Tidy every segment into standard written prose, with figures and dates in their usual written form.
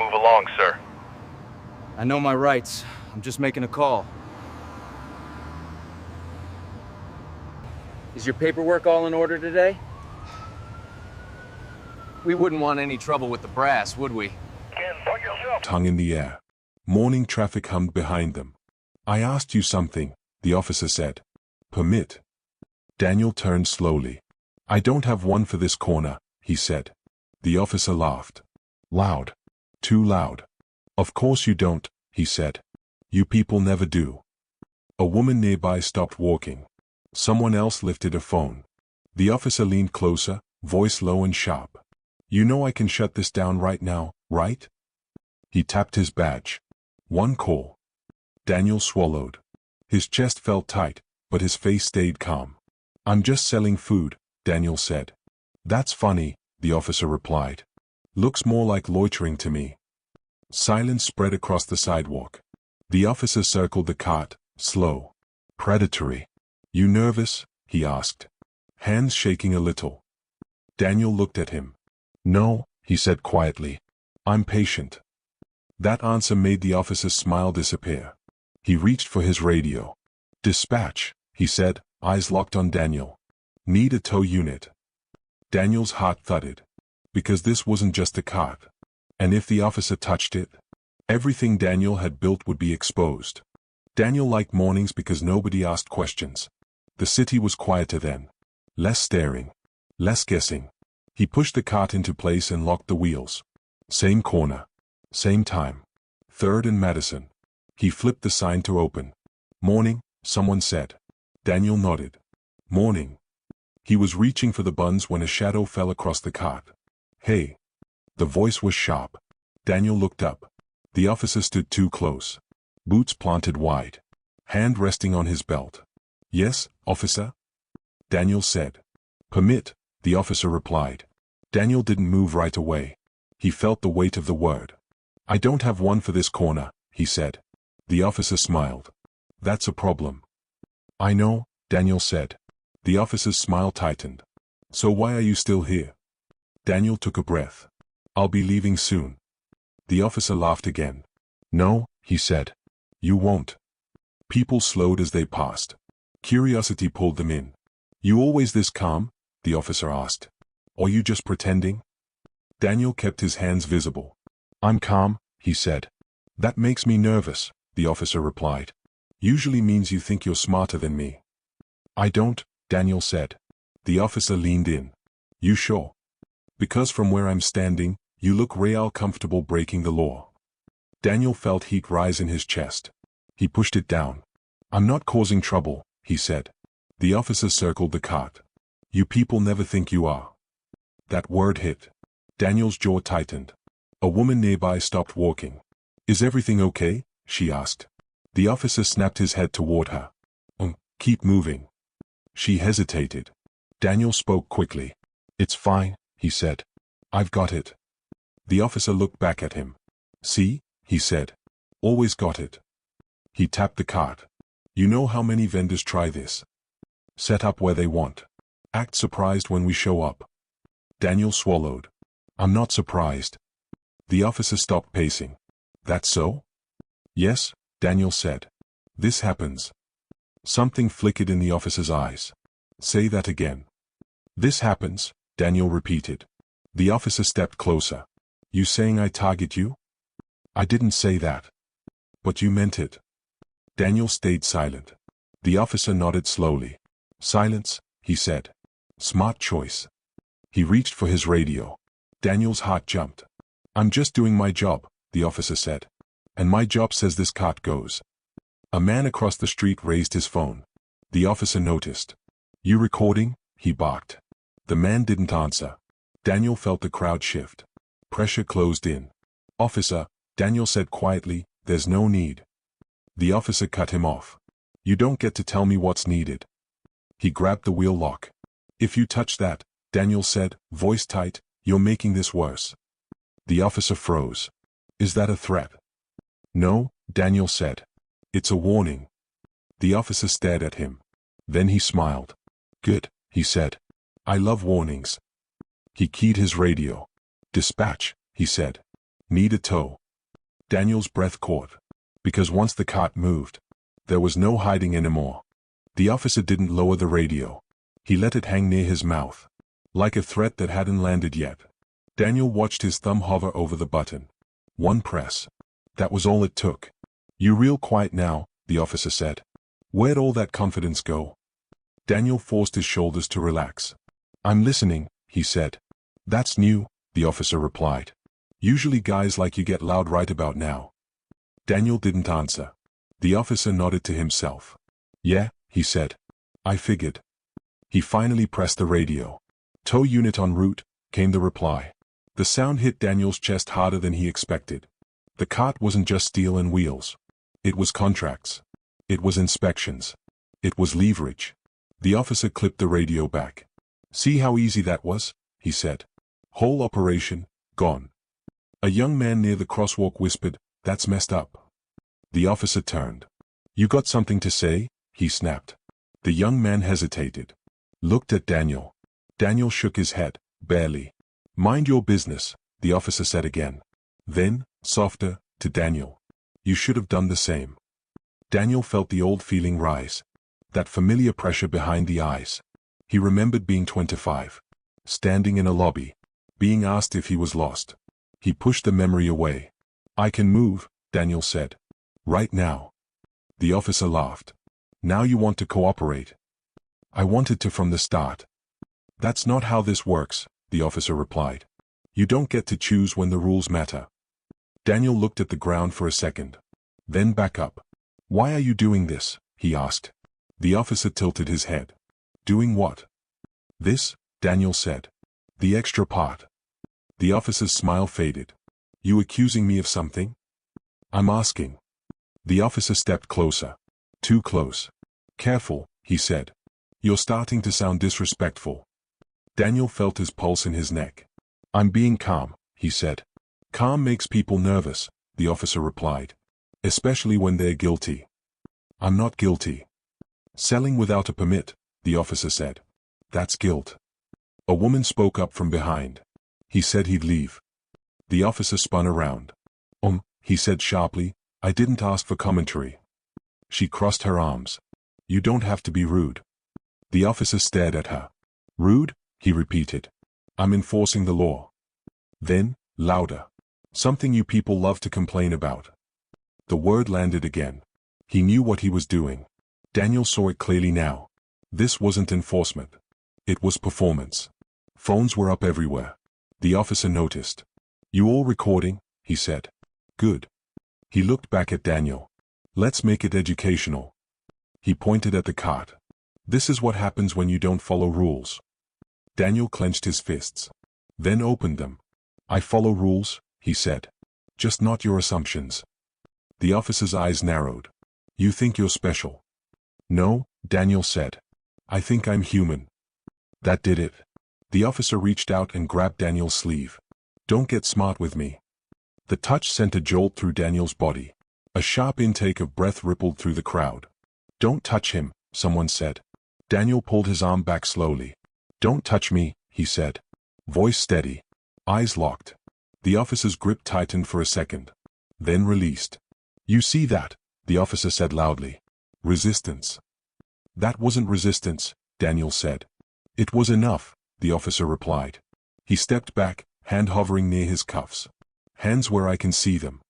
Move along, sir. I know my rights. I'm just making a call. Is your paperwork all in order today? We wouldn't want any trouble with the brass, would we? Tongue in the air. Morning traffic hummed behind them. I asked you something, the officer said. Permit. Daniel turned slowly. I don't have one for this corner, he said. The officer laughed. Loud. Too loud. Of course you don't, he said. You people never do. A woman nearby stopped walking. Someone else lifted a phone. The officer leaned closer, voice low and sharp. You know I can shut this down right now, right? He tapped his badge. One call. Daniel swallowed. His chest felt tight, but his face stayed calm. I'm just selling food, Daniel said. That's funny, the officer replied. Looks more like loitering to me. Silence spread across the sidewalk. The officer circled the cart, slow. Predatory. You nervous? He asked. Hands shaking a little. Daniel looked at him. No, he said quietly. I'm patient. That answer made the officer's smile disappear. He reached for his radio. Dispatch, he said, eyes locked on Daniel. Need a tow unit. Daniel's heart thudded. Because this wasn't just a cart. And if the officer touched it, everything Daniel had built would be exposed. Daniel liked mornings because nobody asked questions. The city was quieter then. Less staring. Less guessing. He pushed the cart into place and locked the wheels. Same corner. Same time. 3rd and Madison. He flipped the sign to open. Morning, someone said. Daniel nodded. Morning. He was reaching for the buns when a shadow fell across the cart. Hey. The voice was sharp. Daniel looked up. The officer stood too close. Boots planted wide. Hand resting on his belt. Yes, officer? Daniel said. Permit, the officer replied. Daniel didn't move right away. He felt the weight of the word. I don't have one for this corner, he said. The officer smiled. That's a problem. I know, Daniel said. The officer's smile tightened. So why are you still here? Daniel took a breath. I'll be leaving soon. The officer laughed again. No, he said. You won't. People slowed as they passed. Curiosity pulled them in. You always this calm? The officer asked. Or you just pretending? Daniel kept his hands visible. I'm calm, he said. That makes me nervous, the officer replied. Usually means you think you're smarter than me. I don't, Daniel said. The officer leaned in. You sure? Because from where I'm standing, you look real comfortable breaking the law. Daniel felt heat rise in his chest. He pushed it down. I'm not causing trouble, he said. The officer circled the cart. You people never think you are. That word hit. Daniel's jaw tightened. A woman nearby stopped walking. Is everything okay? She asked. The officer snapped his head toward her. Keep moving. She hesitated. Daniel spoke quickly. It's fine, he said. I've got it. The officer looked back at him. See, he said. Always got it. He tapped the cart. You know how many vendors try this? Set up where they want. Act surprised when we show up. Daniel swallowed. I'm not surprised. The officer stopped pacing. That so? Yes, Daniel said. This happens. Something flickered in the officer's eyes. Say that again. This happens, Daniel repeated. The officer stepped closer. You saying I target you? I didn't say that. But you meant it. Daniel stayed silent. The officer nodded slowly. Silence, he said. Smart choice. He reached for his radio. Daniel's heart jumped. I'm just doing my job, the officer said. And my job says this cart goes. A man across the street raised his phone. The officer noticed. You recording? He barked. The man didn't answer. Daniel felt the crowd shift. Pressure closed in. Officer, Daniel said quietly, there's no need. The officer cut him off. You don't get to tell me what's needed. He grabbed the wheel lock. If you touch that, Daniel said, voice tight, you're making this worse. The officer froze. Is that a threat? No, Daniel said. It's a warning. The officer stared at him. Then he smiled. Good, he said. I love warnings. He keyed his radio. Dispatch, he said. Need a tow. Daniel's breath caught. Because once the cart moved, there was no hiding anymore. The officer didn't lower the radio. He let it hang near his mouth, like a threat that hadn't landed yet. Daniel watched his thumb hover over the button. One press. That was all it took. "You real quiet now," the officer said. "Where'd all that confidence go?" Daniel forced his shoulders to relax. "I'm listening," he said. "That's new," the officer replied. "Usually guys like you get loud right about now." Daniel didn't answer. The officer nodded to himself. "Yeah," he said. "I figured." He finally pressed the radio. "Tow unit en route," came the reply. The sound hit Daniel's chest harder than he expected. The cart wasn't just steel and wheels. It was contracts. It was inspections. It was leverage. The officer clipped the radio back. "See how easy that was?" he said. "Whole operation, gone." A young man near the crosswalk whispered, "That's messed up." The officer turned. "You got something to say?" he snapped. The young man hesitated. Looked at Daniel. Daniel shook his head, barely. "Mind your business," the officer said again. Then, softer, to Daniel. "You should have done the same." Daniel felt the old feeling rise. That familiar pressure behind the eyes. He remembered being 25. Standing in a lobby. Being asked if he was lost. He pushed the memory away. "I can move," Daniel said. "Right now." The officer laughed. "Now you want to cooperate." "I wanted to from the start." "That's not how this works," the officer replied. "You don't get to choose when the rules matter." Daniel looked at the ground for a second. Then back up. "Why are you doing this?" he asked. The officer tilted his head. "Doing what?" "This," Daniel said. "The extra part." The officer's smile faded. "You accusing me of something?" "I'm asking." The officer stepped closer. Too close. "Careful," he said. "You're starting to sound disrespectful." Daniel felt his pulse in his neck. "I'm being calm," he said. "Calm makes people nervous," the officer replied. "Especially when they're guilty." "I'm not guilty." "Selling without a permit," the officer said. "That's guilt." A woman spoke up from behind. "He said he'd leave." The officer spun around. He said sharply, "I didn't ask for commentary." She crossed her arms. "You don't have to be rude." The officer stared at her. "Rude?" he repeated. "I'm enforcing the law." Then, louder. "Something you people love to complain about." The word landed again. He knew what he was doing. Daniel saw it clearly now. This wasn't enforcement. It was performance. Phones were up everywhere. The officer noticed. "You all recording?" he said. "Good." He looked back at Daniel. "Let's make it educational." He pointed at the cart. "This is what happens when you don't follow rules." Daniel clenched his fists. Then opened them. "I follow rules," he said. "Just not your assumptions." The officer's eyes narrowed. "You think you're special?" "No," Daniel said. "I think I'm human." That did it. The officer reached out and grabbed Daniel's sleeve. "Don't get smart with me." The touch sent a jolt through Daniel's body. A sharp intake of breath rippled through the crowd. "Don't touch him," someone said. Daniel pulled his arm back slowly. "Don't touch me," he said. Voice steady. Eyes locked. The officer's grip tightened for a second. Then released. "You see that?" the officer said loudly. "Resistance." "That wasn't resistance," Daniel said. "It was enough," the officer replied. He stepped back, hand hovering near his cuffs. "Hands where I can see them."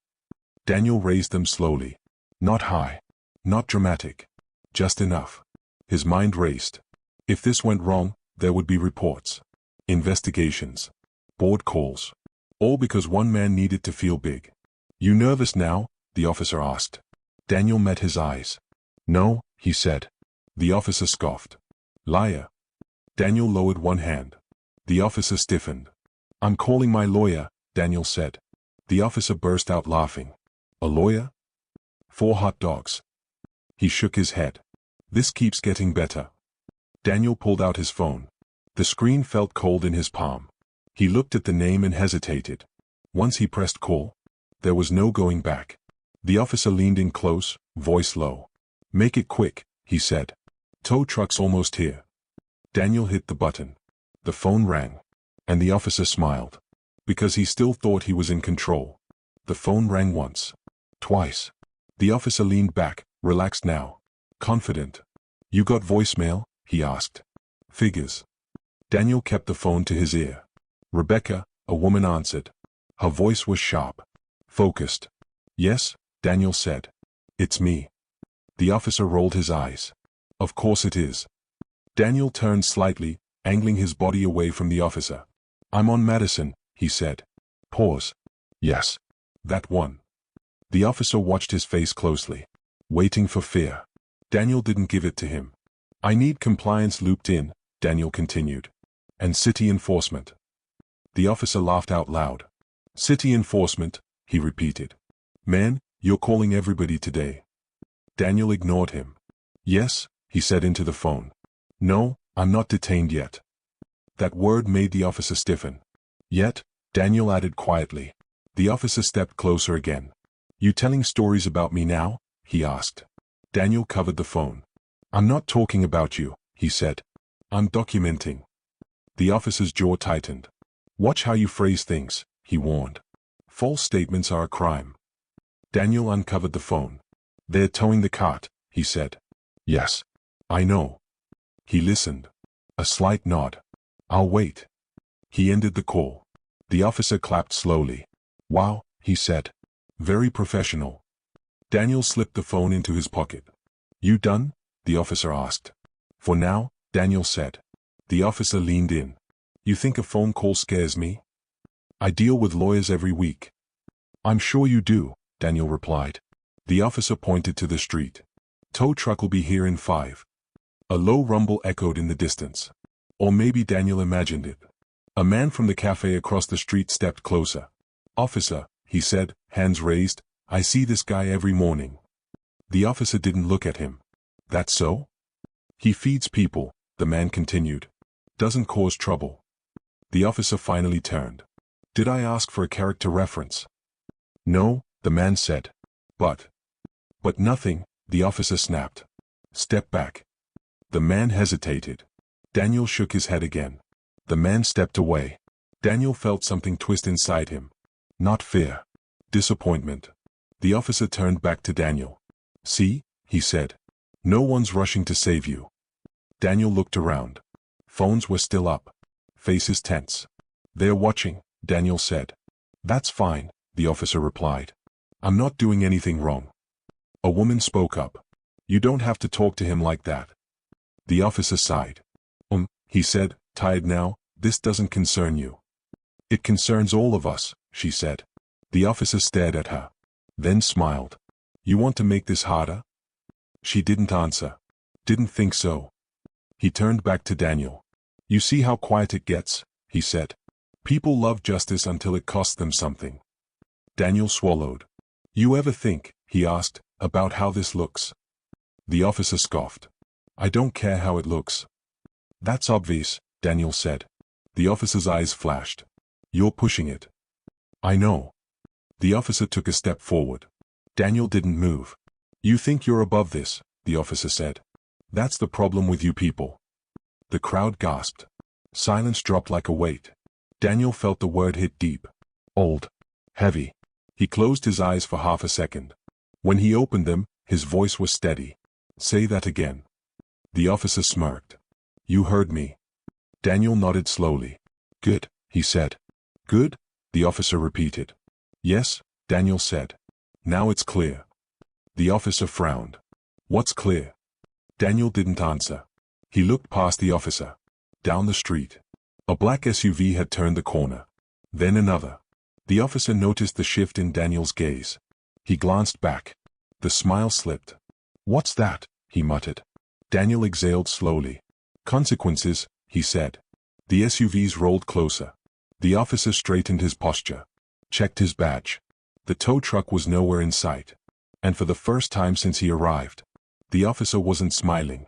Daniel raised them slowly. Not high. Not dramatic. Just enough. His mind raced. If this went wrong, there would be reports. Investigations. Board calls. All because one man needed to feel big. "You nervous now?" the officer asked. Daniel met his eyes. "No," he said. The officer scoffed. "Liar." Daniel lowered one hand. The officer stiffened. "I'm calling my lawyer," Daniel said. The officer burst out laughing. "A lawyer?" "4 hot dogs." He shook his head. "This keeps getting better." Daniel pulled out his phone. The screen felt cold in his palm. He looked at the name and hesitated. Once he pressed call, there was no going back. The officer leaned in close, voice low. "Make it quick," he said. "Tow truck's almost here." Daniel hit the button. The phone rang. And the officer smiled. Because he still thought he was in control. The phone rang once. Twice. The officer leaned back, relaxed now. Confident. You got voicemail? He asked. Figures. Daniel kept the phone to his ear. Rebecca, a woman answered. Her voice was sharp. Focused. Yes, Daniel said. It's me. The officer rolled his eyes. Of course it is. Daniel turned slightly, angling his body away from the officer. I'm on Madison, he said. Pause. Yes. That one. The officer watched his face closely, waiting for fear. Daniel didn't give it to him. I need compliance looped in, Daniel continued. And city enforcement. The officer laughed out loud. City enforcement, he repeated. Man, you're calling everybody today. Daniel ignored him. Yes, he said into the phone. No, I'm not detained yet. That word made the officer stiffen. Yet, Daniel added quietly. The officer stepped closer again. You telling stories about me now? He asked. Daniel covered the phone. I'm not talking about you, he said. I'm documenting. The officer's jaw tightened. Watch how you phrase things, he warned. False statements are a crime. Daniel uncovered the phone. They're towing the cart, he said. Yes. I know. He listened. A slight nod. I'll wait. He ended the call. The officer clapped slowly. Wow, he said. Very professional. Daniel slipped the phone into his pocket. You done? The officer asked. For now, Daniel said. The officer leaned in. You think a phone call scares me? I deal with lawyers every week. I'm sure you do, Daniel replied. The officer pointed to the street. Tow truck will be here in 5. A low rumble echoed in the distance. Or maybe Daniel imagined it. A man from the cafe across the street stepped closer. Officer, he said, hands raised, I see this guy every morning. The officer didn't look at him. That's so? He feeds people, the man continued. Doesn't cause trouble. The officer finally turned. Did I ask for a character reference? No, the man said. But nothing, the officer snapped. Step back. The man hesitated. Daniel shook his head again. The man stepped away. Daniel felt something twist inside him. Not fear. Disappointment. The officer turned back to Daniel. See, he said. No one's rushing to save you. Daniel looked around. Phones were still up. Faces tense. They're watching, Daniel said. That's fine, the officer replied. I'm not doing anything wrong. A woman spoke up. You don't have to talk to him like that. The officer sighed. He said, tired now, this doesn't concern you. It concerns all of us, she said. The officer stared at her. Then smiled. You want to make this harder? She didn't answer. Didn't think so. He turned back to Daniel. You see how quiet it gets, he said. People love justice until it costs them something. Daniel swallowed. You ever think, he asked, about how this looks? The officer scoffed. I don't care how it looks. That's obvious, Daniel said. The officer's eyes flashed. You're pushing it. I know. The officer took a step forward. Daniel didn't move. You think you're above this, the officer said. That's the problem with you people. The crowd gasped. Silence dropped like a weight. Daniel felt the word hit deep. Old. Heavy. He closed his eyes for half a second. When he opened them, his voice was steady. Say that again. The officer smirked. You heard me. Daniel nodded slowly. Good, he said. Good? The officer repeated. Yes, Daniel said. Now it's clear. The officer frowned. What's clear? Daniel didn't answer. He looked past the officer. Down the street. A black SUV had turned the corner. Then another. The officer noticed the shift in Daniel's gaze. He glanced back. The smile slipped. What's that? He muttered. Daniel exhaled slowly. Consequences, he said. The SUVs rolled closer. The officer straightened his posture. Checked his badge. The tow truck was nowhere in sight. And for the first time since he arrived, the officer wasn't smiling.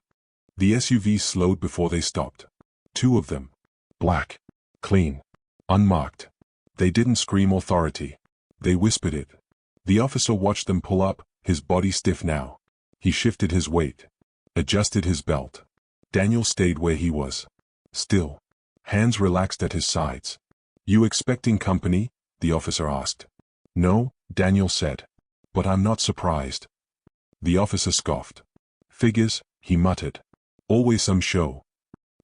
The SUVs slowed before they stopped. 2 of them. Black. Clean. Unmarked. They didn't scream authority. They whispered it. The officer watched them pull up, his body stiff now. He shifted his weight. Adjusted his belt. Daniel stayed where he was. Still. Hands relaxed at his sides. You expecting company? The officer asked. No, Daniel said. But I'm not surprised. The officer scoffed. Figures, he muttered. Always some show.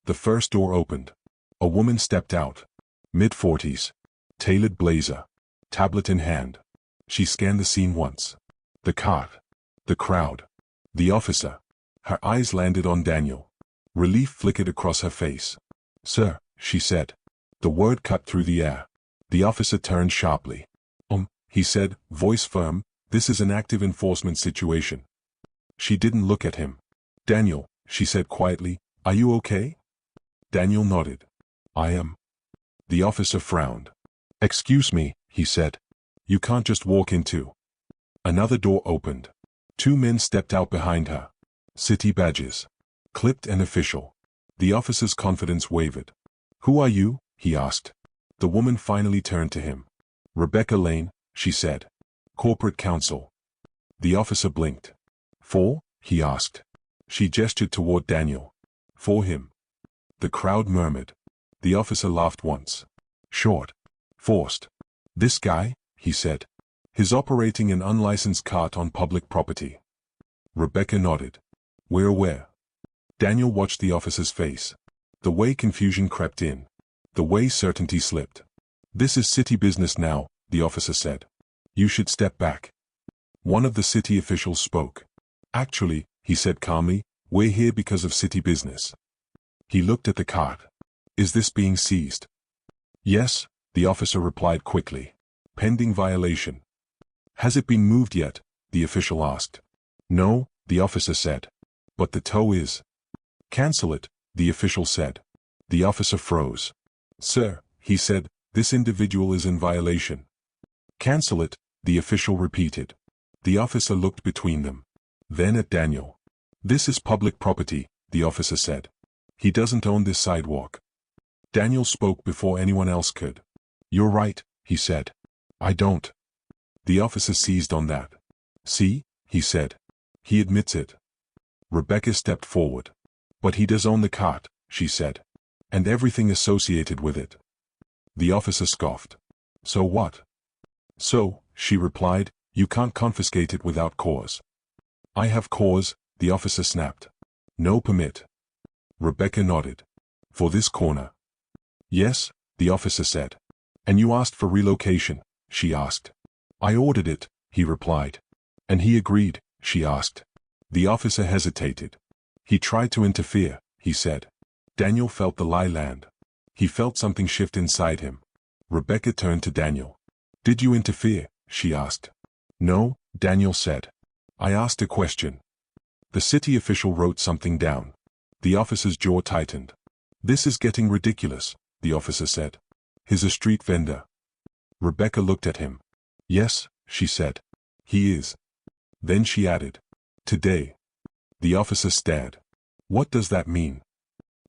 The first door opened. A woman stepped out. Mid-40s. Tailored blazer. Tablet in hand. She scanned the scene once. The cart. The crowd. The officer. Her eyes landed on Daniel. Relief flickered across her face. Sir, she said. The word cut through the air. The officer turned sharply. He said, voice firm, this is an active enforcement situation. She didn't look at him. Daniel, she said quietly, are you okay? Daniel nodded. I am. The officer frowned. Excuse me, he said. You can't just walk into. Another door opened. Two men stepped out behind her. City badges. Clipped and official. The officer's confidence wavered. Who are you? He asked. The woman finally turned to him. Rebecca Lane, she said. Corporate counsel. The officer blinked. For? He asked. She gestured toward Daniel. For him. The crowd murmured. The officer laughed once. Short. Forced. This guy, he said. He's operating an unlicensed cart on public property. Rebecca nodded. We're aware. Daniel watched the officer's face. The way confusion crept in. The way certainty slipped. This is city business now, the officer said. You should step back. One of the city officials spoke. Actually, he said calmly, we're here because of city business. He looked at the cart. Is this being seized? Yes, the officer replied quickly. Pending violation. Has it been moved yet? The official asked. No, the officer said. But the tow is. Cancel it, the official said. The officer froze. Sir, he said, this individual is in violation. Cancel it, the official repeated. The officer looked between them. Then at Daniel. This is public property, the officer said. He doesn't own this sidewalk. Daniel spoke before anyone else could. You're right, he said. I don't. The officer seized on that. See, he said. He admits it. Rebecca stepped forward. But he does own the cart, she said. And everything associated with it. The officer scoffed. So what? So, she replied, you can't confiscate it without cause. I have cause, the officer snapped. No permit. Rebecca nodded. For this corner. Yes, the officer said. And you asked for relocation, she asked. I ordered it, he replied. And he agreed, she asked. The officer hesitated. He tried to interfere, he said. Daniel felt the lie land. He felt something shift inside him. Rebecca turned to Daniel. Did you interfere? She asked. No, Daniel said. I asked a question. The city official wrote something down. The officer's jaw tightened. This is getting ridiculous, the officer said. He's a street vendor. Rebecca looked at him. Yes, she said. He is. Then she added. Today. The officer stared. What does that mean?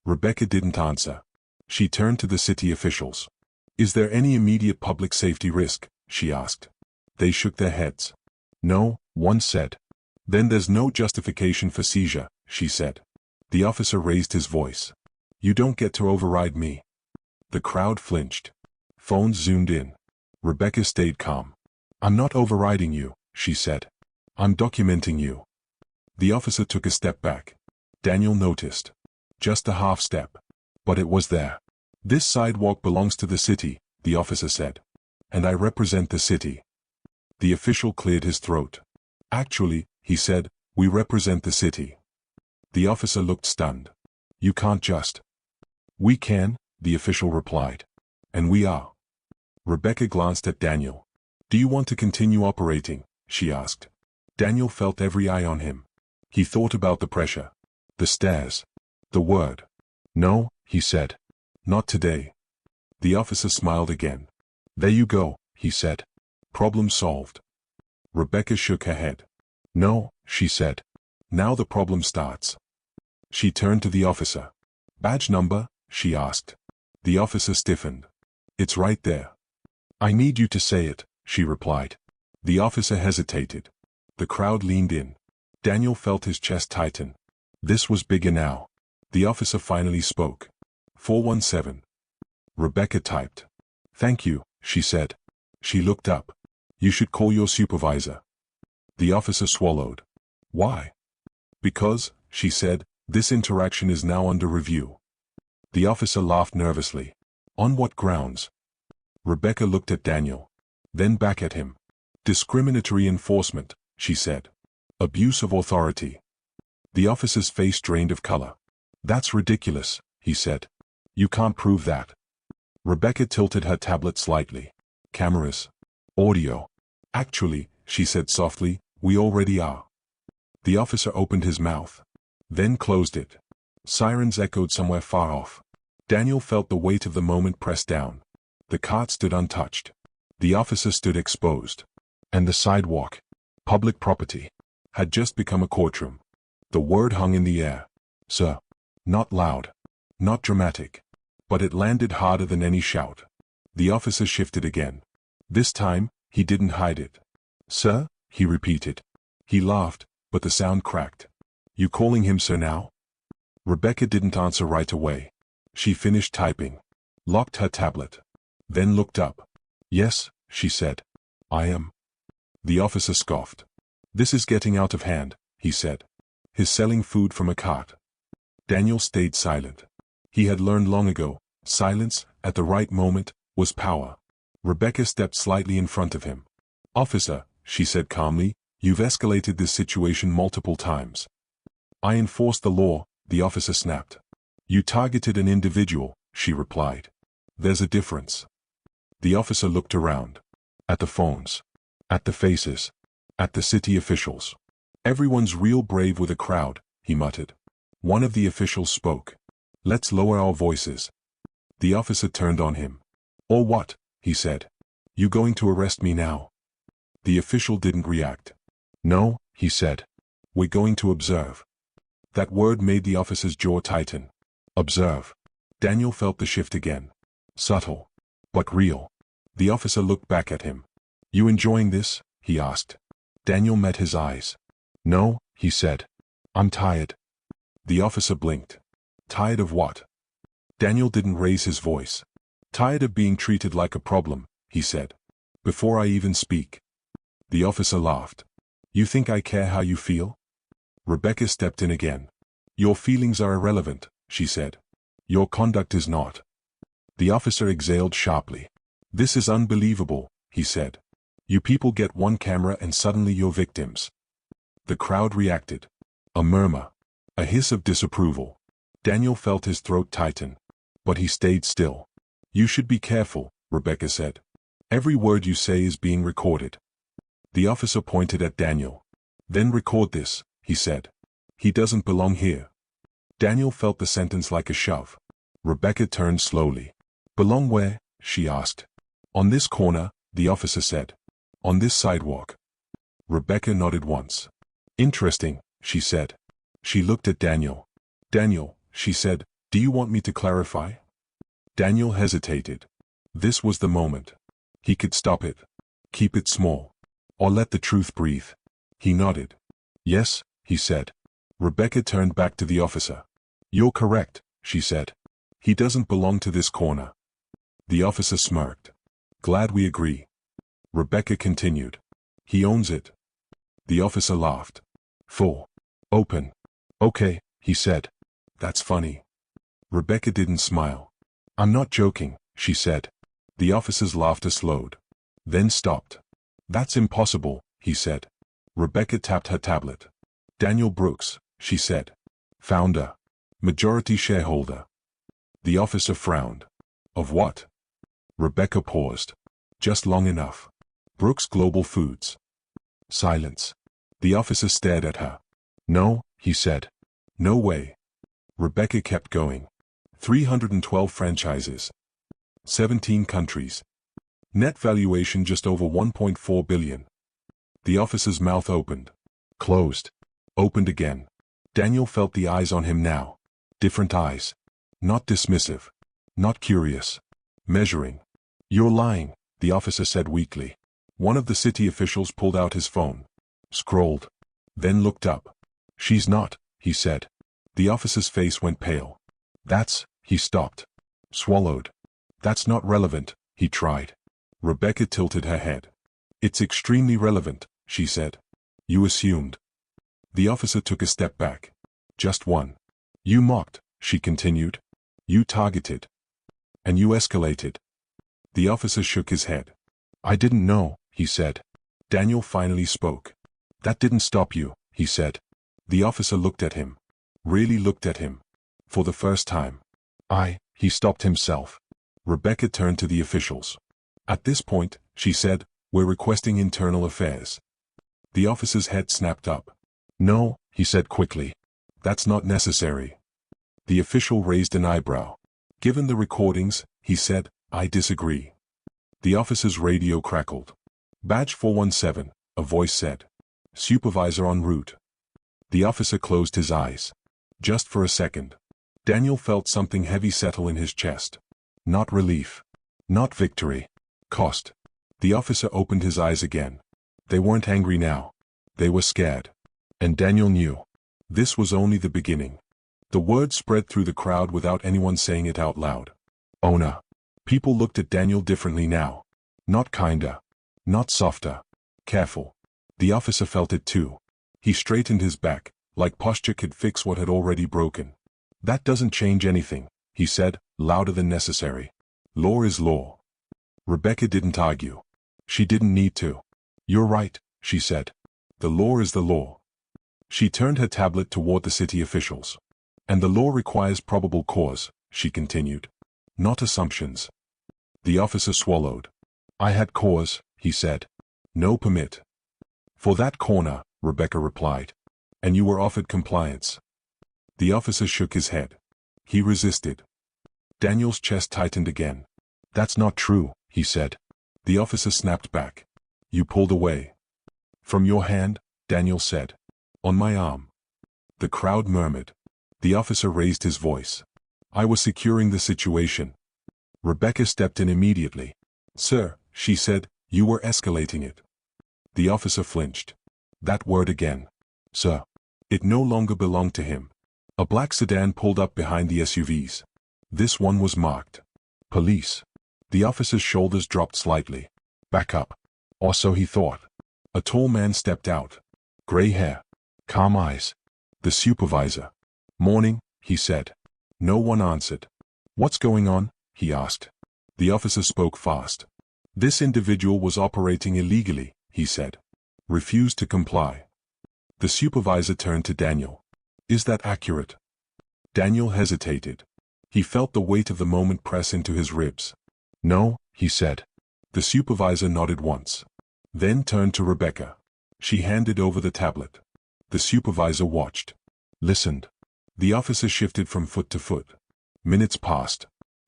Rebecca didn't answer. She turned to the city officials. Is there any immediate public safety risk? She asked. They shook their heads. No, one said. Then there's no justification for seizure, she said. The officer raised his voice. You don't get to override me. The crowd flinched. Phones zoomed in. Rebecca stayed calm. I'm not overriding you, she said. I'm documenting you. The officer took a step back. Daniel noticed. Just a half step. But it was there. This sidewalk belongs to the city, the officer said. And I represent the city. The official cleared his throat. Actually, he said, we represent the city. The officer looked stunned. You can't just. We can, the official replied. And we are. Rebecca glanced at Daniel. Do you want to continue operating? She asked. Daniel felt every eye on him. He thought about the pressure. The stares. The word. No, he said. Not today. The officer smiled again. There you go, he said. Problem solved. Rebecca shook her head. No, she said. Now the problem starts. She turned to the officer. Badge number? She asked. The officer stiffened. It's right there. I need you to say it, she replied. The officer hesitated. The crowd leaned in. Daniel felt his chest tighten. This was bigger now. The officer finally spoke. 417. Rebecca typed. Thank you, she said. She looked up. You should call your supervisor. The officer swallowed. Why? Because, she said, this interaction is now under review. The officer laughed nervously. On what grounds? Rebecca looked at Daniel. Then back at him. Discriminatory enforcement, she said. Abuse of authority. The officer's face drained of color. That's ridiculous, he said. You can't prove that. Rebecca tilted her tablet slightly. Cameras. Audio. Actually, she said softly, we already are. The officer opened his mouth. Then closed it. Sirens echoed somewhere far off. Daniel felt the weight of the moment press down. The cart stood untouched. The officer stood exposed. And the sidewalk, public property, had just become a courtroom. The word hung in the air. Sir. Not loud. Not dramatic. But it landed harder than any shout. The officer shifted again. This time, he didn't hide it. Sir? He repeated. He laughed, but the sound cracked. You calling him sir now? Rebecca didn't answer right away. She finished typing. Locked her tablet. Then looked up. Yes, she said. I am. The officer scoffed. This is getting out of hand, he said. He's selling food from a cart. Daniel stayed silent. He had learned long ago, silence, at the right moment, was power. Rebecca stepped slightly in front of him. Officer, she said calmly, you've escalated this situation multiple times. I enforce the law, the officer snapped. You targeted an individual, she replied. There's a difference. The officer looked around. At the phones. At the faces. At the city officials. Everyone's real brave with a crowd, he muttered. One of the officials spoke. Let's lower our voices. The officer turned on him. Or what? He said. You going to arrest me now? The official didn't react. No, he said. We're going to observe. That word made the officer's jaw tighten. Observe. Daniel felt the shift again. Subtle. But real. The officer looked back at him. You enjoying this? He asked. Daniel met his eyes. No, he said. I'm tired. The officer blinked. Tired of what? Daniel didn't raise his voice. Tired of being treated like a problem, he said. Before I even speak. The officer laughed. You think I care how you feel? Rebecca stepped in again. Your feelings are irrelevant, she said. Your conduct is not. The officer exhaled sharply. This is unbelievable, he said. You people get one camera and suddenly you're victims. The crowd reacted. A murmur. A hiss of disapproval. Daniel felt his throat tighten. But he stayed still. You should be careful, Rebecca said. Every word you say is being recorded. The officer pointed at Daniel. Then record this, he said. He doesn't belong here. Daniel felt the sentence like a shove. Rebecca turned slowly. Belong where? She asked. On this corner, the officer said. On this sidewalk. Rebecca nodded once. Interesting, she said. She looked at Daniel. Daniel, she said, do you want me to clarify? Daniel hesitated. This was the moment. He could stop it. Keep it small. Or let the truth breathe. He nodded. Yes, he said. Rebecca turned back to the officer. You're correct, she said. He doesn't belong to this corner. The officer smirked. Glad we agree. Rebecca continued. He owns it. The officer laughed. Full. Open. Okay, he said. That's funny. Rebecca didn't smile. I'm not joking, she said. The officer's laughter slowed. Then stopped. That's impossible, he said. Rebecca tapped her tablet. Daniel Brooks, she said. Founder. Majority shareholder. The officer frowned. Of what? Rebecca paused. Just long enough. Brooks Global Foods. Silence. The officer stared at her. No, he said. No way. Rebecca kept going. 312 franchises. 17 countries. Net valuation just over 1.4 billion. The officer's mouth opened. Closed. Opened again. Daniel felt the eyes on him now. Different eyes. Not dismissive. Not curious. Measuring. You're lying, the officer said weakly. One of the city officials pulled out his phone. Scrolled. Then looked up. She's not, he said. The officer's face went pale. That's, he stopped. Swallowed. That's not relevant, he tried. Rebecca tilted her head. It's extremely relevant, she said. You assumed. The officer took a step back. Just one. You mocked, she continued. You targeted. And you escalated. The officer shook his head. I didn't know, he said. Daniel finally spoke. That didn't stop you, he said. The officer looked at him. Really looked at him. For the first time. He stopped himself. Rebecca turned to the officials. At this point, she said, we're requesting internal affairs. The officer's head snapped up. No, he said quickly. That's not necessary. The official raised an eyebrow. Given the recordings, he said, I disagree. The officer's radio crackled. Badge 417, a voice said. Supervisor en route. The officer closed his eyes. Just for a second. Daniel felt something heavy settle in his chest. Not relief. Not victory. Cost. The officer opened his eyes again. They weren't angry now. They were scared. And Daniel knew. This was only the beginning. The word spread through the crowd without anyone saying it out loud. Owner. People looked at Daniel differently now. Not kinder. Not softer. Careful. The officer felt it too. He straightened his back, like posture could fix what had already broken. That doesn't change anything, he said, louder than necessary. Law is law. Rebecca didn't argue. She didn't need to. You're right, she said. The law is the law. She turned her tablet toward the city officials. And the law requires probable cause, she continued. Not assumptions. The officer swallowed. I had cause, he said. No permit. For that corner, Rebecca replied. And you were offered compliance. The officer shook his head. He resisted. Daniel's chest tightened again. That's not true, he said. The officer snapped back. You pulled away. From your hand, Daniel said. On my arm. The crowd murmured. The officer raised his voice. I was securing the situation. Rebecca stepped in immediately. Sir, she said, you were escalating it. The officer flinched. That word again. Sir. It no longer belonged to him. A black sedan pulled up behind the SUVs. This one was marked. Police. The officer's shoulders dropped slightly. Back up. Or so he thought. A tall man stepped out. Gray hair. Calm eyes. The supervisor. Morning, he said. No one answered. What's going on? He asked. The officer spoke fast. This individual was operating illegally, he said. Refused to comply. The supervisor turned to Daniel. Is that accurate? Daniel hesitated. He felt the weight of the moment press into his ribs. No, he said. The supervisor nodded once. Then turned to Rebecca. She handed over the tablet. The supervisor watched. Listened. The officer shifted from foot to foot. Minutes passed.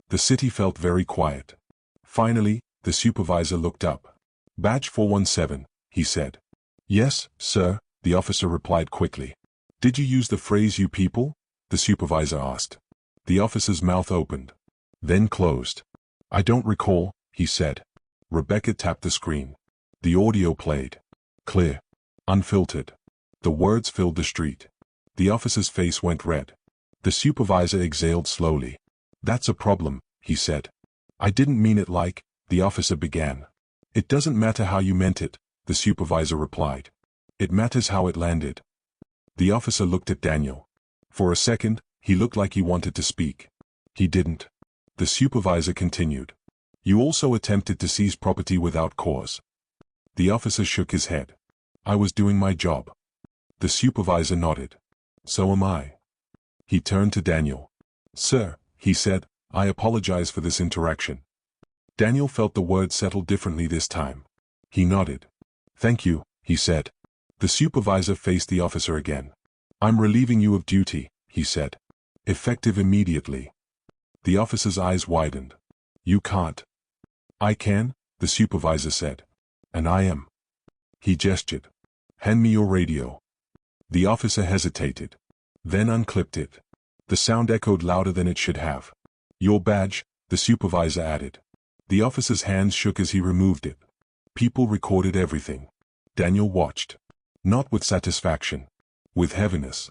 The city felt very quiet. Finally, the supervisor looked up. Badge 417, he said. Yes, sir, the officer replied quickly. Did you use the phrase you people? The supervisor asked. The officer's mouth opened. Then closed. I don't recall, he said. Rebecca tapped the screen. The audio played. Clear. Unfiltered. The words filled the street. The officer's face went red. The supervisor exhaled slowly. That's a problem, he said. I didn't mean it like, the officer began. It doesn't matter how you meant it, the supervisor replied. It matters how it landed. The officer looked at Daniel. For a second, he looked like he wanted to speak. He didn't. The supervisor continued. You also attempted to seize property without cause. The officer shook his head. I was doing my job. The supervisor nodded. So am I. He turned to Daniel. Sir, he said, I apologize for this interaction. Daniel felt the words settle differently this time. He nodded. Thank you, he said. The supervisor faced the officer again. I'm relieving you of duty, he said. Effective immediately. The officer's eyes widened. You can't. I can, the supervisor said. And I am. He gestured. Hand me your radio. The officer hesitated. Then unclipped it. The sound echoed louder than it should have. Your badge, the supervisor added. The officer's hands shook as he removed it. People recorded everything. Daniel watched. Not with satisfaction. With heaviness.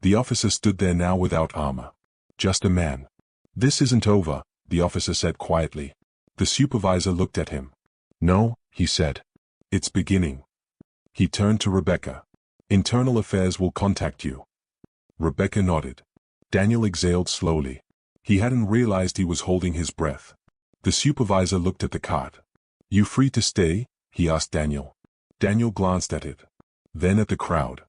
The officer stood there now without armor. Just a man. This isn't over, the officer said quietly. The supervisor looked at him. No, he said. It's beginning. He turned to Rebecca. Internal Affairs will contact you. Rebecca nodded. Daniel exhaled slowly. He hadn't realized he was holding his breath. The supervisor looked at the card. You free to stay? He asked Daniel. Daniel glanced at it. Then at the crowd.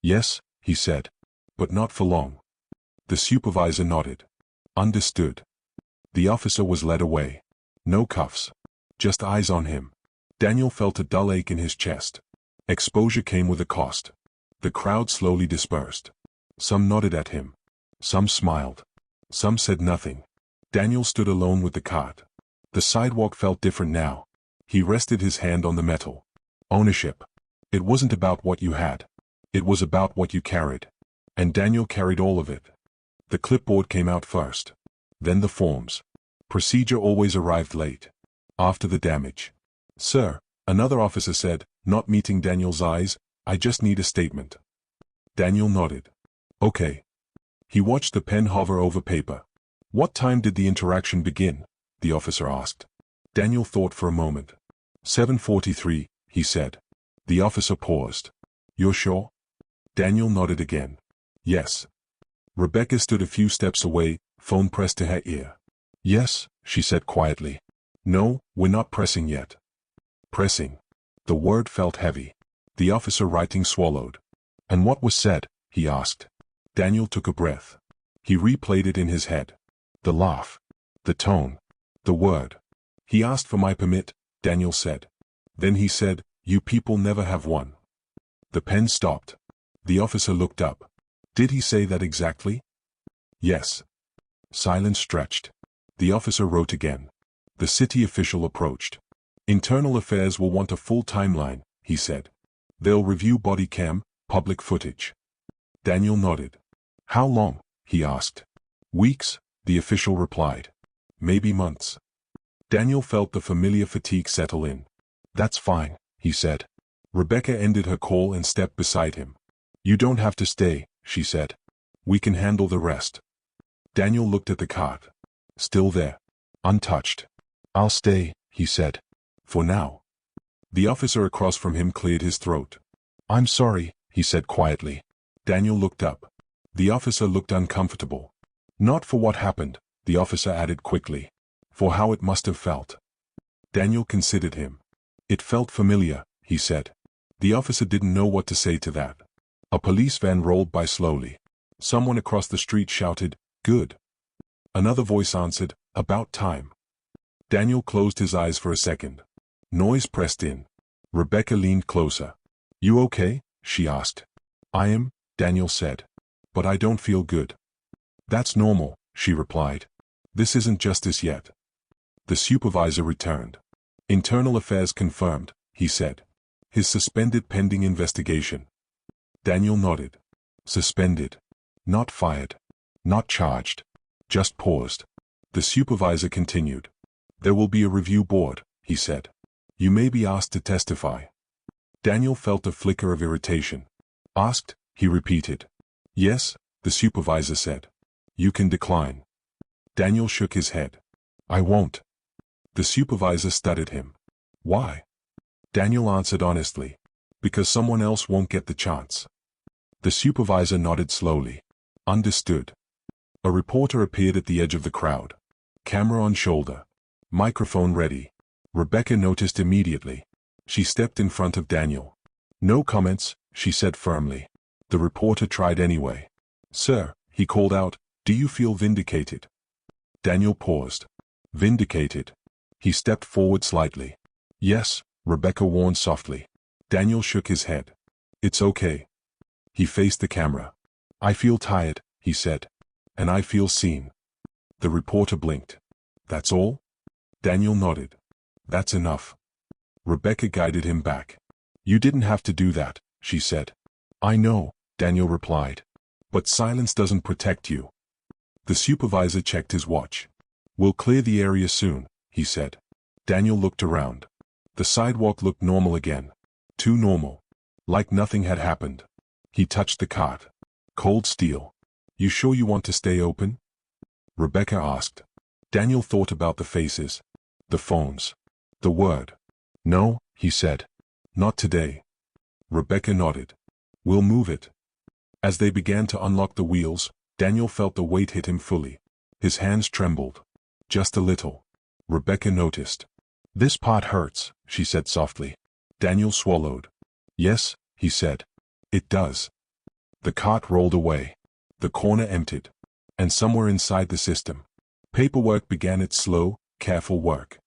Yes, he said. But not for long. The supervisor nodded. Understood. The officer was led away. No cuffs. Just eyes on him. Daniel felt a dull ache in his chest. Exposure came with a cost. The crowd slowly dispersed. Some nodded at him. Some smiled. Some said nothing. Daniel stood alone with the cart. The sidewalk felt different now. He rested his hand on the metal. Ownership. It wasn't about what you had. It was about what you carried. And Daniel carried all of it. The clipboard came out first. Then the forms. Procedure always arrived late. After the damage. Sir, another officer said, not meeting Daniel's eyes, I just need a statement. Daniel nodded. Okay. He watched the pen hover over paper. What time did the interaction begin? The officer asked. Daniel thought for a moment. 7:43, he said. The officer paused. You're sure? Daniel nodded again. Yes. Rebecca stood a few steps away, phone pressed to her ear. Yes, she said quietly. No, we're not pressing yet. Pressing. The word felt heavy. The officer writing swallowed. And what was said? He asked. Daniel took a breath. He replayed it in his head. The laugh. The tone. The word. He asked for my permit, Daniel said. Then he said, you people never have one. The pen stopped. The officer looked up. Did he say that exactly? Yes. Silence stretched. The officer wrote again. The city official approached. Internal Affairs will want a full timeline, he said. They'll review body cam, public footage. Daniel nodded. How long? He asked. Weeks, the official replied. Maybe months. Daniel felt the familiar fatigue settle in. That's fine, he said. Rebecca ended her call and stepped beside him. You don't have to stay, she said. We can handle the rest. Daniel looked at the cart. Still there. Untouched. I'll stay, he said. For now. The officer across from him cleared his throat. I'm sorry, he said quietly. Daniel looked up. The officer looked uncomfortable. Not for what happened, the officer added quickly. For how it must have felt. Daniel considered him. It felt familiar, he said. The officer didn't know what to say to that. A police van rolled by slowly. Someone across the street shouted, Good. Another voice answered, About time. Daniel closed his eyes for a second. Noise pressed in. Rebecca leaned closer. You okay? She asked. I am, Daniel said. But I don't feel good. That's normal, she replied. This isn't justice yet. The supervisor returned. Internal Affairs confirmed, he said. His suspended pending investigation. Daniel nodded. Suspended. Not fired. Not charged. Just paused. The supervisor continued. There will be a review board, he said. You may be asked to testify. Daniel felt a flicker of irritation. Asked, he repeated. Yes, the supervisor said. You can decline. Daniel shook his head. I won't. The supervisor studied him. Why? Daniel answered honestly. Because someone else won't get the chance. The supervisor nodded slowly. Understood. A reporter appeared at the edge of the crowd. Camera on shoulder. Microphone ready. Rebecca noticed immediately. She stepped in front of Daniel. No comments, she said firmly. The reporter tried anyway. Sir, he called out, do you feel vindicated? Daniel paused. Vindicated. He stepped forward slightly. Yes, Rebecca warned softly. Daniel shook his head. It's okay. He faced the camera. I feel tired, he said. And I feel seen. The reporter blinked. That's all? Daniel nodded. That's enough. Rebecca guided him back. You didn't have to do that, she said. I know, Daniel replied. But silence doesn't protect you. The supervisor checked his watch. We'll clear the area soon, he said. Daniel looked around. The sidewalk looked normal again. Too normal. Like nothing had happened. He touched the cart. Cold steel. You sure you want to stay open? Rebecca asked. Daniel thought about the faces. The phones. The word. No, he said. Not today. Rebecca nodded. We'll move it. As they began to unlock the wheels, Daniel felt the weight hit him fully. His hands trembled. Just a little. Rebecca noticed. This part hurts, she said softly. Daniel swallowed. Yes, he said. It does. The cart rolled away. The corner emptied. And somewhere inside the system, paperwork began its slow, careful work.